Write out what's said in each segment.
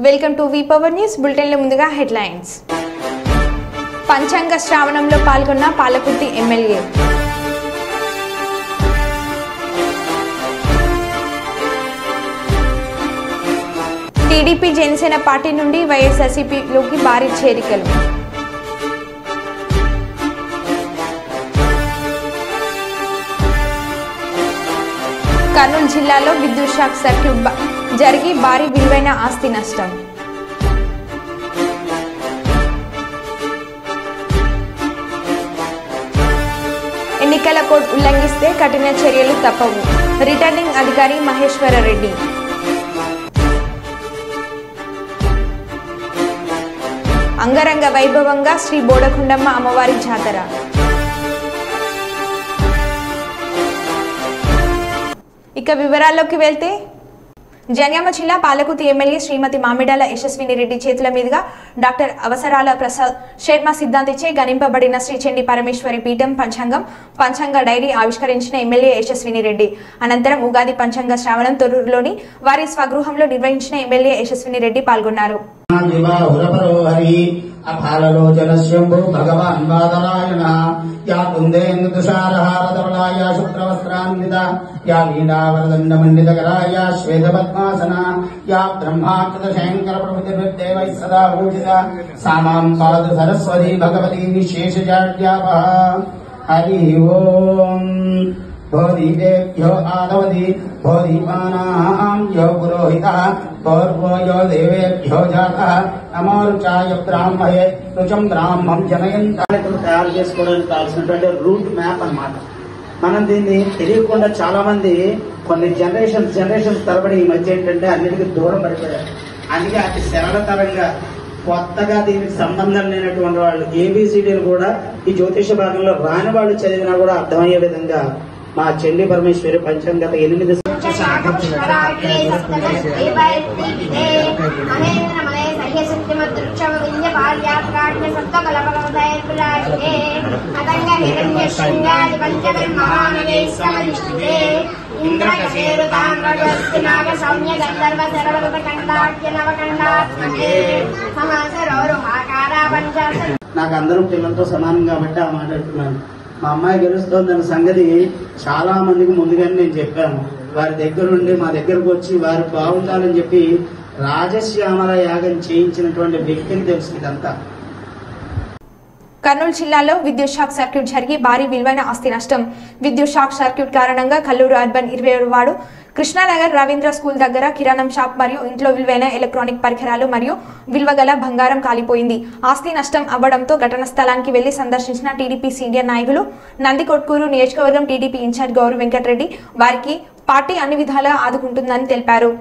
Welcome to V power news బులెటిన్ల ముందుగా headlines. పంచాంగ శ్రావణంలో పాల్గొన్న Palakurthi MLA. TDP Janasena party నుండి వైఎస్ఆర్సీపీలోకి భారీ చేరికలు. కర్నూలు జిల్లాలో విద్యుత్ షాక్ సర్క్యూట్ జరిగి భారీ విలువైన ఆస్తి నష్టం. ఎన్నికల కోడ్ ఉల్లంఘిస్తే కఠిన చర్యలు తప్పవు. రిటర్నింగ్ అధికారి మహేశ్వర రెడ్డి. అంగరంగ వైభవంగా శ్రీ బోడకుండమ్మ అమ్మవారి జాతర. ఇక వివరాల్లోకి వెళ్తే జనగామ జిల్లా పాలకుర్తి ఎమ్మెల్యే శ్రీమతి మామిడాల యశస్విని రెడ్డి చేతుల మీదుగా డాక్టర్ అవసరాల ప్రసాద్ శర్మ సిద్ధాంతిచే గణింపబడిన శ్రీ చండి పరమేశ్వరి పీఠం పంచాంగ డైరీ ఆవిష్కరించిన ఎమ్మెల్యే యశస్విని రెడ్డి. అనంతరం ఉగాది పంచాంగ శ్రావణం తొర్రూరులోని వారి స్వగృహంలో నిర్వహించిన ఎమ్మెల్యే యశస్విని రెడ్డి పాల్గొన్నారు. అపాలలోచనశ్యంభో భగవాన్ వాదరాయణ యా కుందేందు తుషారహారధవళాయ శుక్రవస్త్రాన్విత యా వీణావరదండమండితకరాయ శ్వేతపద్మాసన యా బ్రహ్మాకృత శంకర ప్రభుతిర్దేవై సదా పూజిత సామాం పాద సరస్వతి భగవతి విశేషజాడ్యాపః. హరి ఓం. భోదీదేభ్యో ఆదవతి భోదీపానాం యో పురోహితః పూర్వో యో దేవేభ్యో జాతః నమో రుచాయ బ్రాహ్మయే రుచం బ్రాహ్మం జనయంతాలు తయారు చేసుకోవడానికి కావాల్సినటువంటి రూట్ మ్యాప్ అన్నమాట. మనం దీన్ని తెలియకుండా చాలా మంది కొన్ని జనరేషన్స్ తరబడి ఈ మధ్య ఏంటంటే అన్నిటికీ దూరం పడిపోయారు. అందుకే అతి సరళతరంగా కొత్తగా దీనికి సంబంధం లేనటువంటి వాళ్ళు ఏబిసిడీలు కూడా ఈ జ్యోతిష భాగంలో రాని వాళ్ళు చదివినా కూడా అర్థమయ్యే విధంగా మా చండీ పరమేశ్వరి పంచాంగత 8 నాకు అందరూ పిల్లలతో సమానం కాబట్టి ఆ మాట్లాడుతున్నాను. మా అమ్మాయి గెలుస్తోందన్న సంగతి చాలా మందికి ముందుగానే నేను చెప్పాను. వారి దగ్గరుండి మా దగ్గరకు వచ్చి వారు బాగుండాలని చెప్పి రాజశ్యామల యాగం చేయించినటువంటి వ్యక్తిని తెలుసు ఇదంతా. కర్నూలు జిల్లాలో విద్యుత్ షాక్ సర్క్యూట్ జరిగి భారీ విలువైన ఆస్తి నష్టం. విద్యుత్ షాక్ సర్క్యూట్ కారణంగా కల్లూరు అర్బన్ 27వ వార్డు కృష్ణానగర్ రవీంద్ర స్కూల్ దగ్గర కిరాణం షాప్ మరియు ఇంట్లో విలువైన ఎలక్ట్రానిక్ పరికరాలు మరియు విలువగల బంగారం కాలిపోయింది. ఆస్తి నష్టం అవ్వడంతో ఘటనా స్థలానికి వెళ్లి సందర్శించిన టీడీపీ సీనియర్ నాయకులు నందికొట్కూరు నియోజకవర్గం టీడీపీ ఇన్ఛార్జ్ గౌరవ్ వెంకటరెడ్డి వారికి పార్టీ అన్ని విధాలా ఆదుకుంటుందని తెలిపారు.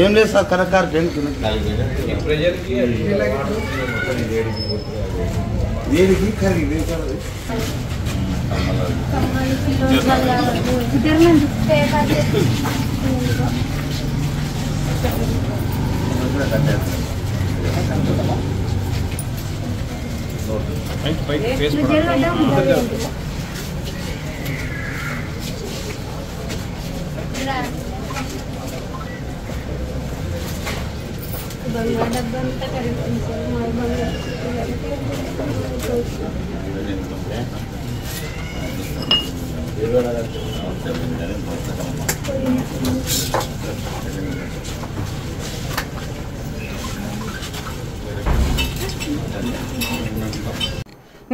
ఏం లేదు సార్ కరెక్ట్ వేడికి కరిగి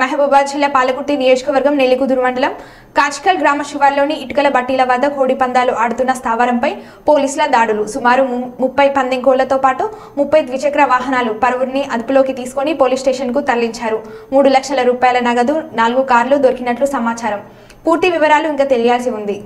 మహబూబాబాద్ జిల్లా పాలకుర్తి నియోజకవర్గం నెల్లికుదురు మండలం కాచికల్ గ్రామ శివార్లోని ఇటుకల బట్టీల వద్ద కోడి పందాలు ఆడుతున్న స్థావరంపై పోలీసుల దాడులు. సుమారు 30 పందెం కోళ్లతో పాటు 30 ద్విచక్ర వాహనాలు పరువురిని అదుపులోకి తీసుకుని పోలీస్ స్టేషన్ కు తరలించారు. 3 లక్షల రూపాయల నగదు, 4 కార్లు దొరికినట్లు సమాచారం. పూర్తి వివరాలు ఇంకా తెలియాల్సి ఉంది.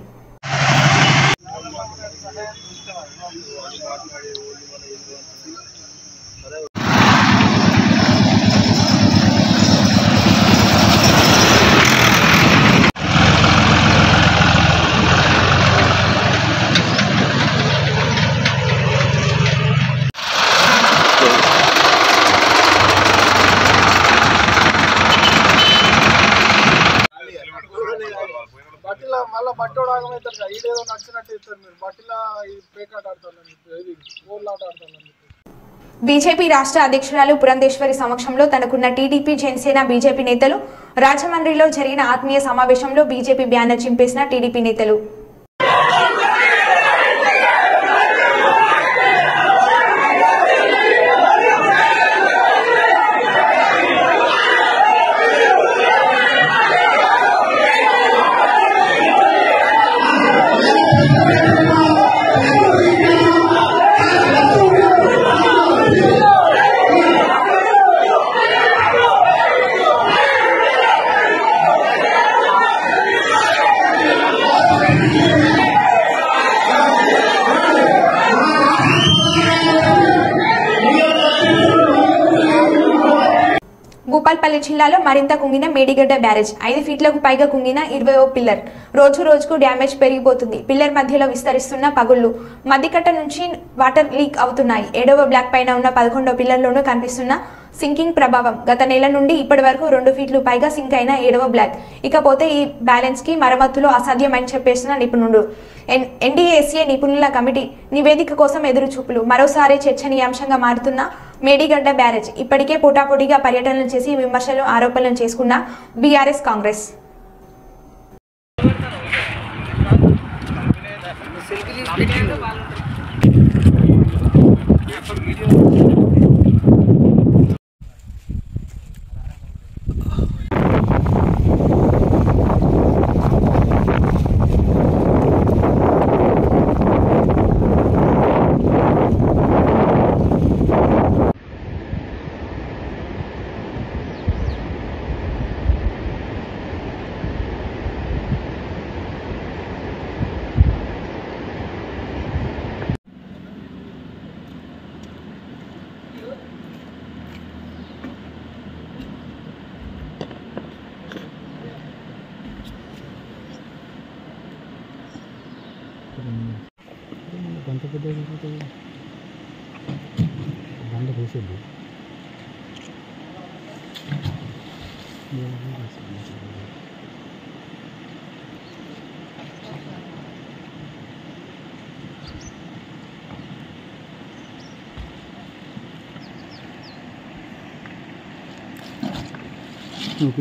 బట్టిలా మళ్ళీ బట్టోడు ఆగమవుతారు ఈడేదో నడిచినట్టు ఇస్తారు మీరు బట్టిలా ఈ పేకాట ఆడతారని చెప్పి ఓళ్ళాట ఆడతారని చెప్పి. బీజేపీ రాష్ట్ర అధ్యక్షురాలు పురంధేశ్వరి సమక్షంలో తనకున్న టీడీపీ జనసేన బీజేపీ నేతలు రాజమండ్రిలో జరిగిన ఆత్మీయ సమావేశంలో బీజేపీ బ్యానర్ చింపేసిన టీడీపీ నేతలు. భూపాల్పల్లి జిల్లాలో మరింత కుంగిన మేడిగడ్డ బ్యారేజ్ 5 ఫీట్లకు పైగా కుంగిన 20వ పిల్లర్. రోజు రోజుకు డ్యామేజ్ పెరిగిపోతుంది. పిల్లర్ మధ్యలో విస్తరిస్తున్న పగుళ్లు, మధ్యకట్ట నుంచి వాటర్ లీక్ అవుతున్నాయి. 7వ బ్లాక్ పైన ఉన్న 11వ పిల్లర్లోనూ కనిపిస్తున్న సింకింగ్ ప్రభావం. గత నెల నుండి ఇప్పటి వరకు 2 ఫీట్లు పైగా సింక్ అయిన 7వ బ్లాక్. ఇకపోతే ఈ బ్యాలెన్స్ కి మరమ్మతులు అసాధ్యమని చెప్పేసిన నిపుణుడు. ఎన్డీఏసీఏ నిపుణుల కమిటీ నివేదిక కోసం ఎదురుచూపులు. మరోసారి చర్చనీయాంశంగా మారుతున్న మేడిగడ్డ బ్యారేజ్. ఇప్పటికే పోటాపోటీగా పర్యటనలు చేసి విమర్శలు ఆరోపణలు చేసుకున్న బీఆర్ఎస్ కాంగ్రెస్. గంట పెద్ద బండ వేసేది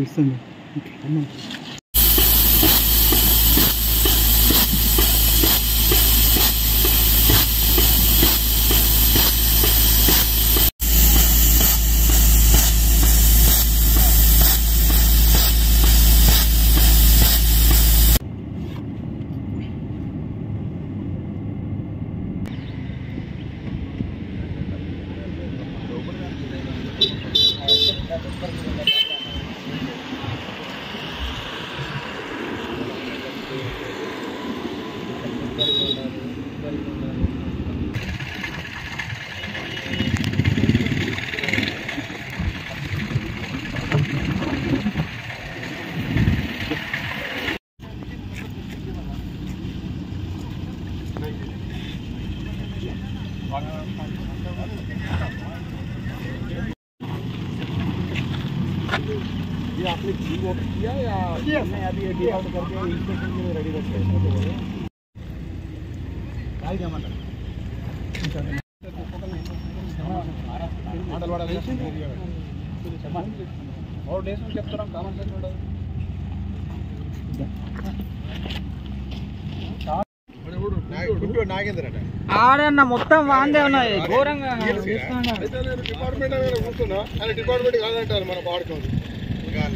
ఇస్తుంది. ये आपने जी वॉक किया या हमने अभी डी आउट करके इंस्पेक्शन के लिए रेडी रखे और डेस में చెప్తాం కామన్ సెన్స్ ఉండదు. ఆడన్న మొత్తం వాందే ఉన్నాయి ఘోరంగా డిపార్ట్మెంట్ కూర్చున్నా అని డిపార్ట్మెంట్ కాదంటారు మన పాడుకోండి.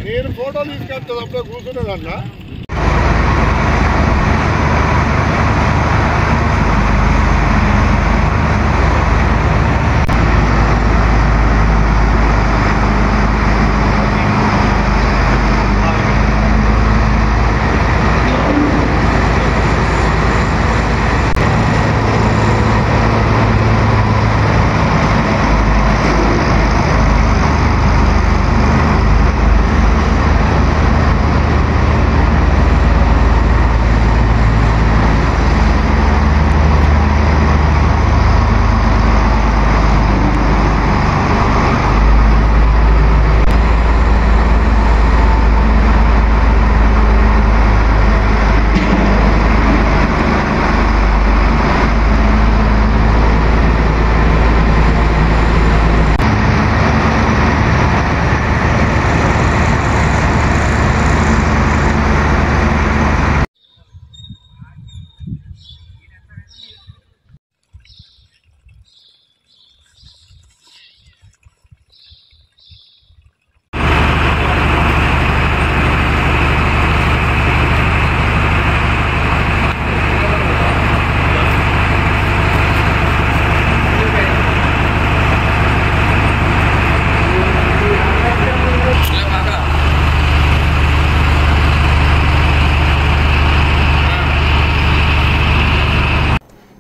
నేను ఫోటో తీసుకెళ్తాను అప్పుడే కూర్చున్నదన్నా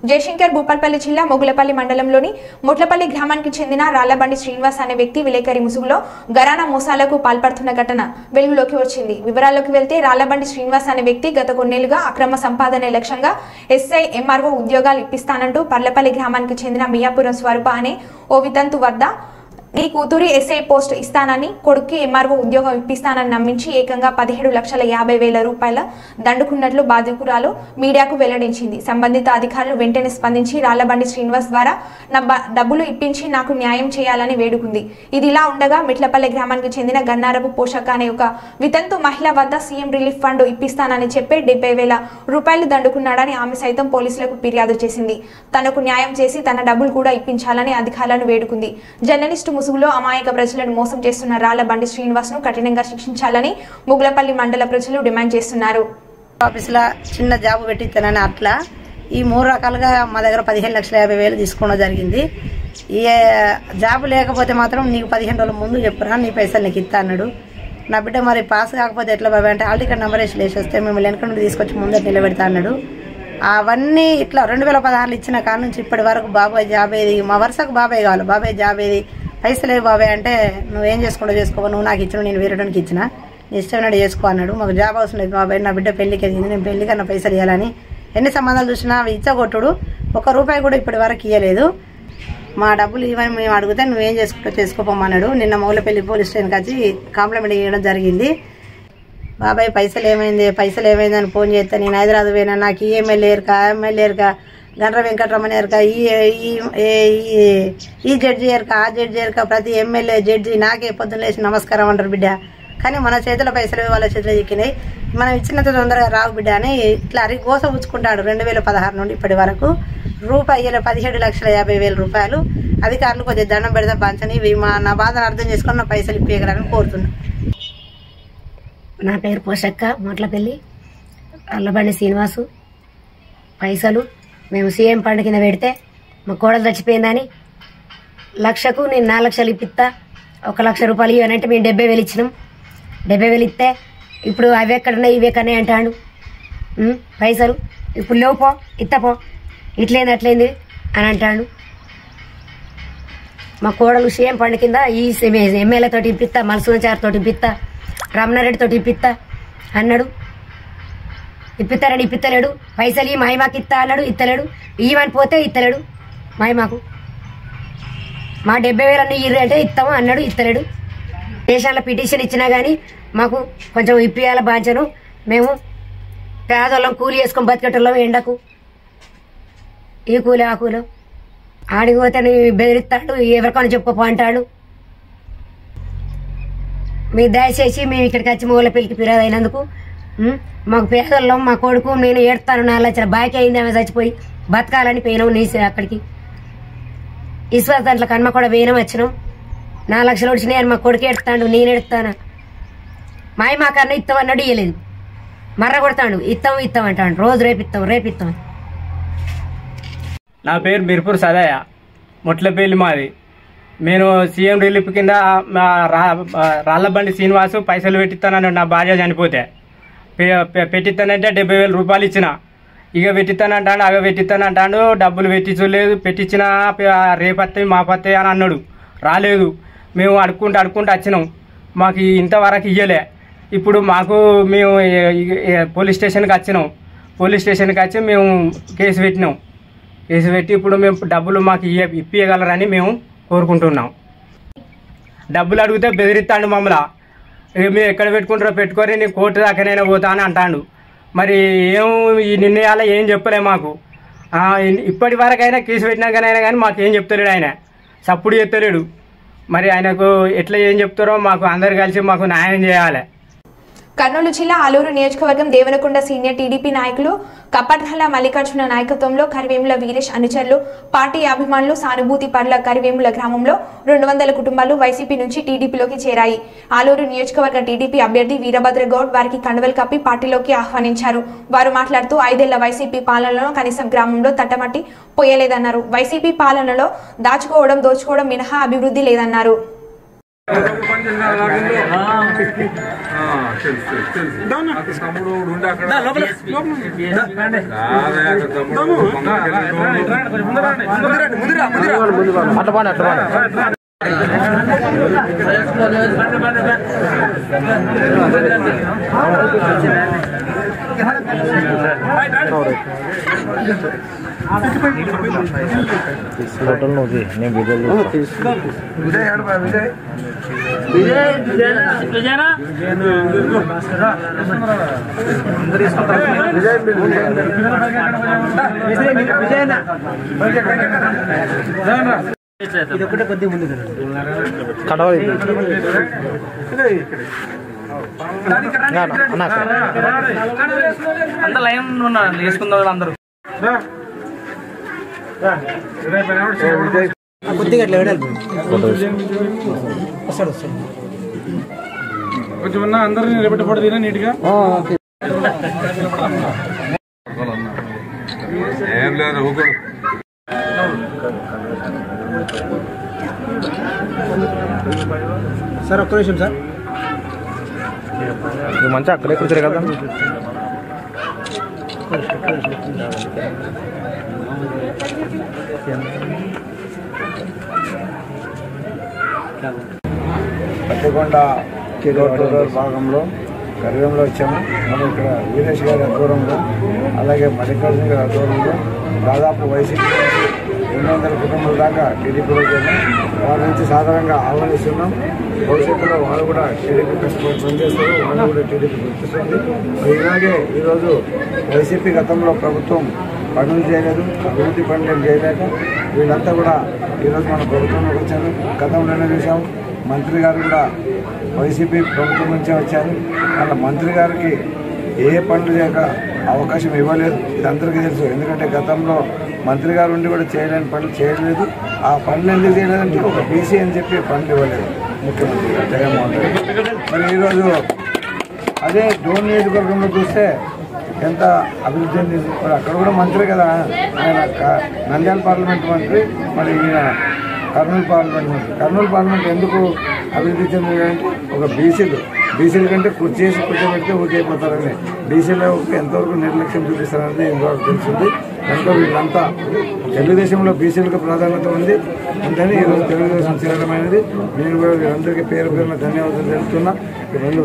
జయశంకర్ భూపాల్పల్లి జిల్లా మొగులపల్లి మండలంలోని ముట్లపల్లి గ్రామానికి చెందిన రాళ్లబండి శ్రీనివాస్ అనే వ్యక్తి విలేకరి ముసుగులో గరానా మోసాలకు పాల్పడుతున్న ఘటన వెలుగులోకి వచ్చింది. వివరాల్లోకి వెళ్తే రాళ్లబండి శ్రీనివాస్ అనే వ్యక్తి గత కొన్నేళ్లుగా అక్రమ సంపాదనే లక్ష్యంగా ఎస్ఐ ఎంఆర్ఓ ఉద్యోగాలు ఇప్పిస్తానంటూ పర్లపల్లి గ్రామానికి చెందిన మియాపురం స్వరూప అనే ఓ వితంతు వద్ద నీ కూతురి ఎస్ఐ పోస్ట్ ఇస్తానని, కొడుక్కి ఎంఆర్ఓ ఉద్యోగం ఇప్పిస్తానని నమ్మించి ఏకంగా 17,50,000 రూపాయల దండుకున్నట్లు బాధితురాలు మీడియాకు వెల్లడించింది. సంబంధిత అధికారులు వెంటనే స్పందించి రాళ్లబండి శ్రీనివాస్ ద్వారా డబ్బులు ఇప్పించి నాకు న్యాయం చేయాలని వేడుకుంది. ఇదిలా ఉండగా మిట్లపల్లి గ్రామానికి చెందిన గన్నారపు పోషక అనే ఒక వితంతు మహిళ వద్ద సీఎం రిలీఫ్ ఫండ్ ఇప్పిస్తానని చెప్పి 70,000 రూపాయలు దండుకున్నాడని ఆమె సైతం పోలీసులకు ఫిర్యాదు చేసింది. తనకు న్యాయం చేసి తన డబ్బులు కూడా ఇప్పించాలని అధికారులను వేడుకుంది. జర్నలిస్టు ముసుగులో అమాయక ప్రజలను మోసం చేస్తున్న రాళ్లబండి శ్రీనివాస్ ను కఠినంగా శిక్షించాలని ముగ్లపల్లి మండల ప్రజలు డిమాండ్ చేస్తున్నారు. ఆఫీసులో చిన్న జాబ్ పెట్టిస్తానని అట్లా ఈ 3 రకాలుగా మా దగ్గర 15,50,000 తీసుకోవడం జరిగింది. ఈ జాబ్ లేకపోతే మాత్రం నీకు 15 రోజుల ముందు చెప్పురా, నీ పైసలు నీకు ఇస్తా అన్నాడు. నా బిడ్డ మరి పాస్ కాకపోతే ఎట్లా బాబా అంటే ఆల్ టికెట్ నెంబర్ వేసి వస్తే మేము వెనక నుండి తీసుకొచ్చి ముందర నిలబెడతా అన్నాడు. అవన్నీ ఇట్లా 2016 ఇచ్చిన కాడ నుంచి ఇప్పటి వరకు బాబాయ్ జాబ్ ఏది, మా వరుసకు బాబాయ్ కావాలి, బాబాయ్ జాబ్ ఏది, పైసలే బాబాయ్ అంటే నువ్వేం చేసుకుంటూ చేసుకో, నువ్వు నాకు ఇచ్చిన నేను వేరేటానికి ఇచ్చిన, నీ ఇష్టమైనట్టు చేసుకో అన్నాడు. మాకు జాబ్ అవసరం లేదు బాబాయ్, నా బిడ్డ పెళ్లికి ఎదిగింది, నేను పెళ్లికన్నా పైసలు ఇవ్వాలని ఎన్ని సంబంధాలు చూసినా అవి ఇచ్చగొట్టుడు, ₹1 కూడా ఇప్పటి వరకు ఇవ్వలేదు. మా డబ్బులు ఇవ్వని మేము అడిగితే నువ్వేం చేసుకుంటూ చేసుకోమన్నాడు. నిన్న మొగులపల్లి పోలీస్ స్టేషన్కి వచ్చి కంప్లైంట్ ఇవ్వడం జరిగింది. బాబాయ్ పైసలు ఏమైంది అని ఫోన్ చేస్తే నేను హైదరాబాద్ పోయినా, నాకు ఈ ఎమ్మెల్యే ఎరుక గండ్ర వెంకటరమణ ఎరుక, ఈ జడ్జి ఎరుక, ఆ జడ్జి ఎరుక, ప్రతి ఎమ్మెల్యే జడ్జి నాకే పొద్దున్న లేచి నమస్కారం అంటారు బిడ్డ. కానీ మన చేతిలో పైసలు వాళ్ళ చేతిలో చిక్కినాయి, మనం ఇచ్చినంత తొందరగా రావు బిడ్డ అని ఇట్లా గోస పుచ్చుకుంటాడు. 2016 నుండి ఇప్పటి వరకు ₹17,50,000 రూపాయలు. అధికారులు కొద్దిగా దండం పెడతా పంచని నా బాధను అర్థం చేసుకుని నా పైసలు ఇప్పగలని కోరుతున్నా. నా పేరు పోషక్క, మొట్లపల్లి. రాళ్లబండి శ్రీనివాసు పైసలు మేము సీఎం ఫండ్ కింద పెడితే మా కోడలు చచ్చిపోయిందని లక్షకు నేను 4 లక్షలు ఇప్పిస్తా, 1 లక్ష రూపాయలు ఇవ్వనంటే మేము 70,000 ఇచ్చినాం. 70,000 ఇస్తే ఇప్పుడు అవి ఎక్కడున్నాయి ఇవి ఎక్కడనే అంటాడు. పైసలు ఇప్పుడు లేవుపో ఇత్తపో, ఇట్లేంది అట్లేంది అని అంటాడు. మా కోడలు సీఎం ఫండ్ కింద ఈ ఎమ్మెల్యే తోటి ఇప్పిస్తా, మల్సుచారి తోటి ఇప్పిస్తా, రమణారెడ్డి తోటి ఇప్పిస్తా అన్నాడు. ఇప్పిస్తారని ఇప్పిస్తలేడు. పైసలు ఈ మాయమాకు ఇస్తా అన్నాడు, ఇస్తలేడు. ఇవ్వని పోతే ఇస్తలేడు. మాయమాకు మా 70,000 ఇర్రు అంటే ఇస్తాము అన్నాడు, ఇస్తలేడు. స్టేషన్లో పిటిషన్ ఇచ్చినా కానీ మాకు కొంచెం ఇప్పియాల బాంచను. మేము పేదోళ్ళం కూలి వేసుకొని బతికేటోళ్ళం ఎండకు, ఈ కూలి ఆ కూలి ఆడిపోతే బెదిరిస్తాడు, ఎవరికైనా చెప్పపో అంటాడు. మీరు దయచేసి మేము ఇక్కడికి వచ్చి మొగులపల్లికి ఫిర్యాదు అయినందుకు మాకు పేదోళ్ళం, మా కొడుకు నేను ఏడుతాను, 4 లక్షల బాకీ అయింది, ఆమె చచ్చిపోయి బతకాలని పోయినాం. నీసి అక్కడికి ఈశ్వర దాంట్లో కన్మ కూడా వేయనం వచ్చినాం. 4 లక్షలు వచ్చినాయని మా కొడుకు ఎడతాడు, నేను ఎడతాను. మా కన్నా ఇస్తాం అన్నాడు, ఇవ్వలేదు. మర్ర కొడతాడు, ఇస్తాం అంటాడు. రోజు రేపిస్తాం. నా పేరు బిర్పూర్ సదయ్య, ముట్లపల్లి మాది. నేను సీఎం రిలీఫ్ కింద రాళ్లబండి శ్రీనివాసు పైసలు పెట్టిస్తానన్నాడు. నా భార్య చనిపోతే పెట్టిస్తానంటే 70,000 రూపాయలు ఇచ్చిన. ఇక పెట్టిస్తానంటాడు, అగ పెట్టిస్తానంటాడు. డబ్బులు పెట్టించిన రేపత్తాయి మాపత్తాయి అని అన్నాడు. రాలేదు. మేము అడుక్కుంటూ వచ్చినాం. మాకు ఇంతవరకు ఇయ్యలే. ఇప్పుడు మేము పోలీస్ స్టేషన్కి వచ్చినాం. పోలీస్ స్టేషన్కి వచ్చి మేము కేసు పెట్టినాం. కేసు పెట్టి ఇప్పుడు మేము డబ్బులు మాకు ఇప్పియగలరని మేము కోరుకుంటున్నాం. డబ్బులు అడిగితే బెదిరిస్తాడు మమ్మల్ని. మీరు ఎక్కడ పెట్టుకుంటారో పెట్టుకొని నేను కోర్టు దాకానైనా పోతా అని అంటాడు. మరి ఈ నిర్ణయాలు ఏం చెప్పలే మాకు. ఇప్పటి వరకైనా కేసు పెట్టినాకనైనా కానీ మాకు ఏం చెప్తలేడు. ఆయన సప్పుడు చెప్తలేడు. మరి ఆయనకు ఎట్లా ఏం చెప్తారో మాకు అందరు కలిసి మాకు న్యాయం చేయాలి. కర్నూలు జిల్లా ఆలూరు నియోజకవర్గం దేవనకొండ సీనియర్ టీడీపీ నాయకులు కప్పట్రల మల్లికార్జున నాయకత్వంలో కరివేముల వీరేష్ అనుచరులు, పార్టీ అభిమానులు, సానుభూతి పరుల కరివేముల గ్రామంలో 200 కుటుంబాలు వైసీపీ నుంచి టీడీపీలోకి చేరాయి. ఆలూరు నియోజకవర్గ టీడీపీ అభ్యర్థి వీరభద్ర గౌడ్ వారికి కండువలు కప్పి పార్టీలోకి ఆహ్వానించారు. వారు మాట్లాడుతూ 5 ఏళ్ల వైసీపీ పాలనలో కనీసం గ్రామంలో తట్టమట్టి పోయలేదన్నారు. వైసీపీ పాలనలో దోచుకోవడం మినహా అభివృద్ధి లేదన్నారు. అంత లైన్ వేసుకుందాం అందరూ కొంచెం అందరినీ నిలబెట్టబడి నీట్గా ఏం లేదు సార్ ఒక్క నిమిషం సార్ మంచిగా అక్కడే కూర్చోరు కదా పత్తికొండ రూరల్ భాగంలో కరివేంలో వచ్చాము. మనం ఇక్కడ వీరేష్ గారి ఆధ్వర్యంలో అలాగే మల్లికార్జున గారి ఆధ్వర్యంలో దాదాపు వైసీపీ 200 కుటుంబాల దాకా టీడీపీలో చేరాం. వారి నుంచి సాధారణంగా ఆహ్వానిస్తున్నాం. భవిష్యత్తులో వాళ్ళు కూడా టీడీపీ కష్టపడి పనిచేస్తారు, వాళ్ళు కూడా టీడీపీ గుర్తిస్తుంది. ఇలాగే ఈరోజు వైసీపీ గతంలో ప్రభుత్వం పనులు చేయలేదు, అభివృద్ధి పనులు చేయలేక వీళ్ళంతా కూడా ఈరోజు మన ప్రభుత్వంలోకి వచ్చారు. గతంలోనే చూసాం, మంత్రి గారు కూడా వైసీపీ ప్రభుత్వం నుంచే వచ్చారు. వాళ్ళ మంత్రి గారికి ఏ పనులు చేయక అవకాశం ఇవ్వలేదు. ఇది అందరికీ తెలుసు. ఎందుకంటే గతంలో మంత్రి గారు ఉండి కూడా చేయలేని పనులు చేయలేదు. ఆ పనులు ఎందుకు చేయలేదంటే ఒక బీసీ అని చెప్పి పనులు ఇవ్వలేదు ముఖ్యమంత్రి గారు జగన్మోహన్ రెడ్డి. మరి ఈరోజు అదే డోన్ నియోజకవర్గంలో చూస్తే ఎంత అభివృద్ధి చెందింది. మరి అక్కడ కూడా మంత్రి కదా, ఆయన నంద్యాల పార్లమెంట్ మంత్రి, మరి ఈయన కర్నూలు పార్లమెంట్ మంత్రి. కర్నూలు పార్లమెంట్ ఎందుకు అభివృద్ధి చెందిందంటే ఒక బీసీల కంటే చేసి కూర్చోబెడితే ఊరికైపోతారని బీసీలో ఎంతవరకు నిర్లక్ష్యం చూపిస్తారనేది ఇంతవరకు తెలిసింది. కనుక వీళ్ళంతా తెలుగుదేశంలో బీసీలకు ప్రాధాన్యత ఉంది. అందుకని ఈరోజు తెలుగుదేశం చేరడమైనది. నేను కూడా వీరందరికీ పేరు పేరున ధన్యవాదాలు తెలుపుతున్నా.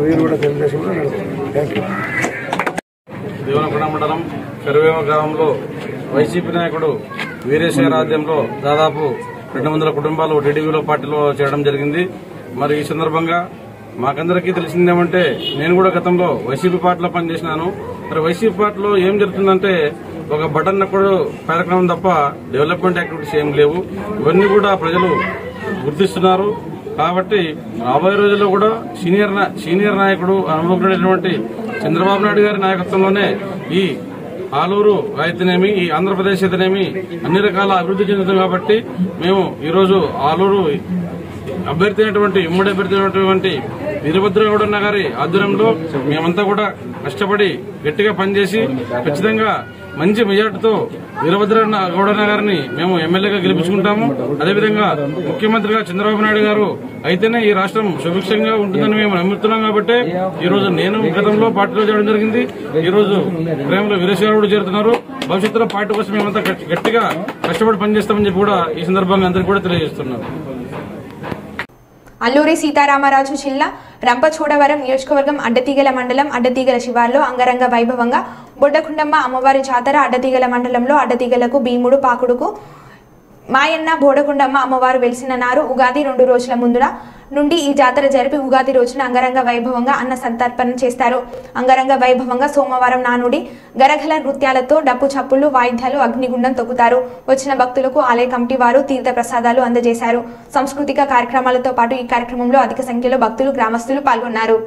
వీరు కూడా తెలుగుదేశంలో నడుస్తున్నారు. Thank you. దేవనకొండ మండలం కరివేమ గ్రామంలో వైసీపీ నాయకుడు వీరేశ్ గారి ఆధ్వర్యంలో దాదాపు 200 కుటుంబాలు టీడీపీలో పార్టీలో చేరడం జరిగింది. మరి ఈ సందర్భంగా మాకందరికీ తెలిసిందేమంటే, నేను కూడా గతంలో వైసీపీ పార్టీలో పనిచేసినాను. మరి వైసీపీ పార్టీలో ఏం జరుగుతుందంటే ఒక బటన్ నొక్కడు కార్యక్రమం తప్ప డెవలప్మెంట్ యాక్టివిటీస్ ఏం లేవు. ఇవన్నీ కూడా ప్రజలు గుర్తిస్తున్నారు. కాబట్టి రాబోయే రోజుల్లో కూడా సీనియర్ నాయకుడు అనుభవమైనటువంటి చంద్రబాబు నాయుడు గారి నాయకత్వంలోనే ఈ ఆలూరు అయితేనేమి, ఈ ఆంధ్రప్రదేశ్ అయితేనేమి అన్ని రకాల అభివృద్ధి చెందుతుంది. కాబట్టి మేము ఈరోజు ఆలూరు ఉమ్మడి అభ్యర్థి అయినటువంటి వీరభద్రగౌడన్న గారి ఆధ్వర్యంలో మేమంతా కూడా కష్టపడి గట్టిగా పనిచేసి ఖచ్చితంగా మంచి మెజార్టీతో వీరభద్రగౌడన్న గారిని మేము ఎమ్మెల్యేగా గెలిపించుకుంటాము. అదేవిధంగా ముఖ్యమంత్రిగా చంద్రబాబు నాయుడు గారు అయితేనే ఈ రాష్ట్రం సుభిక్షంగా ఉంటుందని మేము నమ్ముతున్నాం. కాబట్టి ఈ రోజు నేను గతంలో పార్టీలో చేరడం జరిగింది. ఈ రోజు ప్రేమలో వీరేశ్ గారు కూడా చేరుతున్నారు. భవిష్యత్తులో పార్టీ కోసం మేమంతా గట్టిగా కష్టపడి పనిచేస్తామని చెప్పి కూడా ఈ సందర్భంగా అందరికీ కూడా తెలియజేస్తున్నాను. అల్లూరి సీతారామరాజు జిల్లా రంపచోడవరం నియోజకవర్గం అడ్డతీగల మండలం అడ్డతీగల శివార్లో అంగరంగ వైభవంగా బొడ్డకుండమ్మ అమ్మవారి జాతర. అడ్డతీగల మండలంలో అడ్డతీగలకు భీముడు పాకుడుకు మాయన్న బోడకుండమ్మ అమ్మవారు వెలిసిన నారు. ఉగాది 2 రోజుల ముందున నుండి ఈ జాతర జరిపి ఉగాది రోజున అంగరంగ వైభవంగా అన్న సంతర్పణ చేస్తారు. అంగరంగ వైభవంగా సోమవారం నానుడి గరగల నృత్యాలతో డప్పు చప్పుళ్లు వాయిద్యాలు అగ్నిగుండం తొక్కుతారు. వచ్చిన భక్తులకు ఆలయ కమిటీ వారు తీర్థ ప్రసాదాలు అందజేశారు. సాంస్కృతిక కార్యక్రమాలతో పాటు ఈ కార్యక్రమంలో అధిక సంఖ్యలో భక్తులు గ్రామస్తులు పాల్గొన్నారు.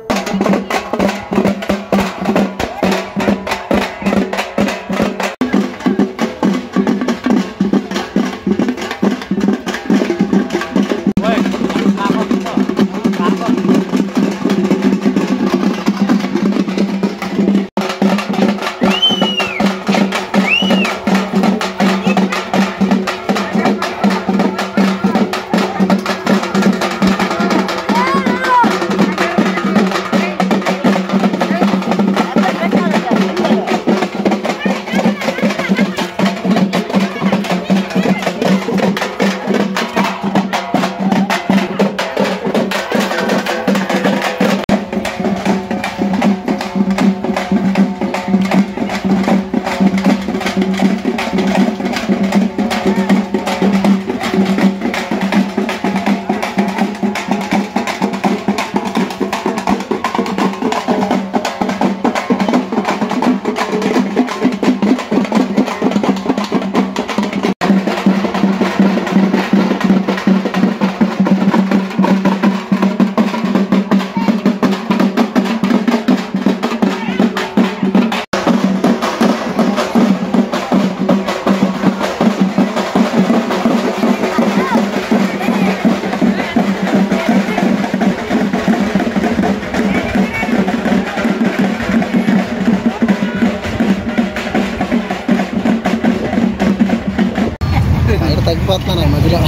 తగ్గిపోతున్నాను మధ్యలో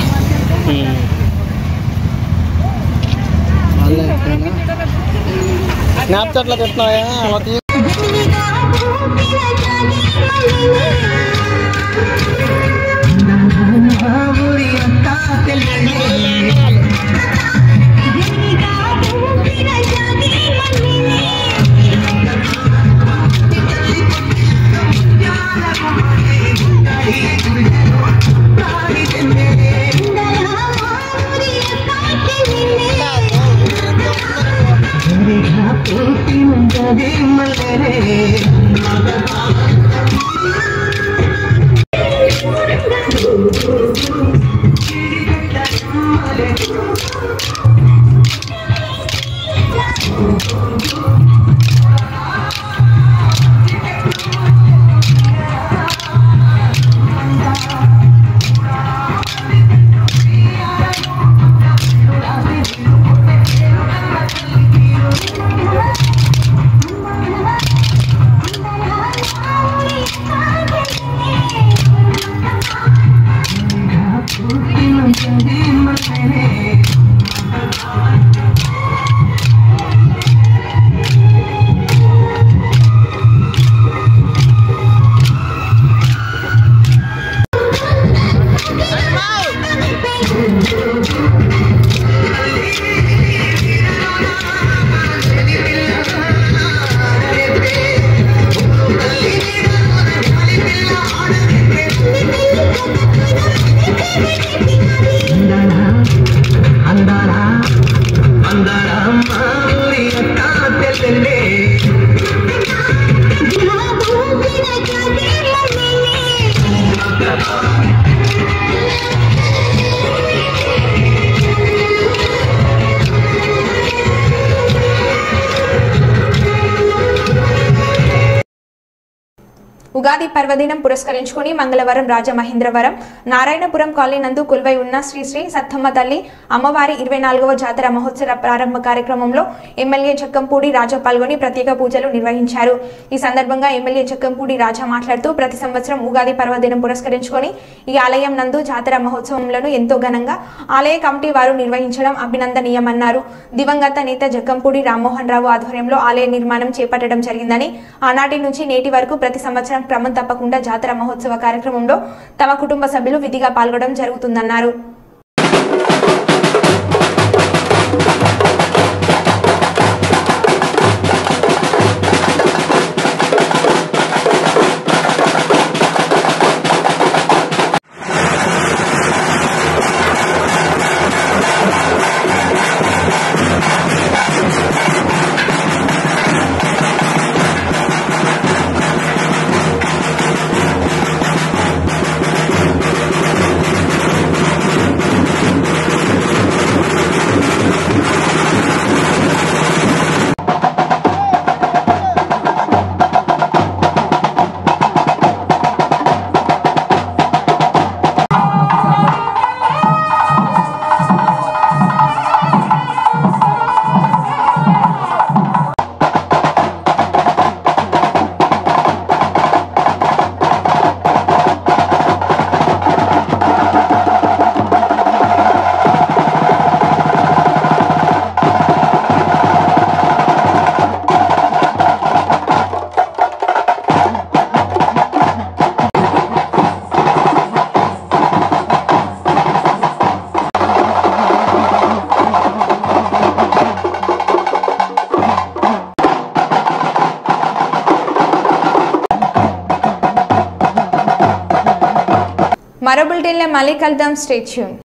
స్నాప్చాట్లో తింటున్నాయా అలా ఉగాది పర్వదినం పురస్కరించుకుని మంగళవారం రాజమహేంద్రవరం నారాయణపురం కాలనీ నందు కొలువై ఉన్న శ్రీ శ్రీ సత్తమ్మ తల్లి అమ్మవారి 24వ జాతర మహోత్సవ ప్రారంభ కార్యక్రమంలో ఎమ్మెల్యే జక్కంపూడి రాజా పాల్గొని ప్రత్యేక పూజలు నిర్వహించారు. ఈ సందర్భంగా ఎమ్మెల్యే జక్కంపూడి రాజా మాట్లాడుతూ ప్రతి సంవత్సరం ఉగాది పర్వదినం పురస్కరించుకొని ఈ ఆలయం నందు జాతర మహోత్సవంలను ఎంతో ఘనంగా ఆలయ కమిటీ వారు నిర్వహించడం అభినందనీయమన్నారు. దివంగత నేత జక్కంపూడి రామ్మోహన్ రావు ఆధ్వర్యంలో ఆలయ నిర్మాణం చేపట్టడం జరిగిందని, ఆనాటి నుంచి నేటి వరకు ప్రతి సంవత్సరం క్రమం తప్పకుండా జాతర మహోత్సవ కార్యక్రమంలో తమ కుటుంబ సభ్యులు విధిగా పాల్గొనడం జరుగుతుందన్నారు. మరో బులెటిన్లో మళ్ళీ కలుద్దాం. Stay tune.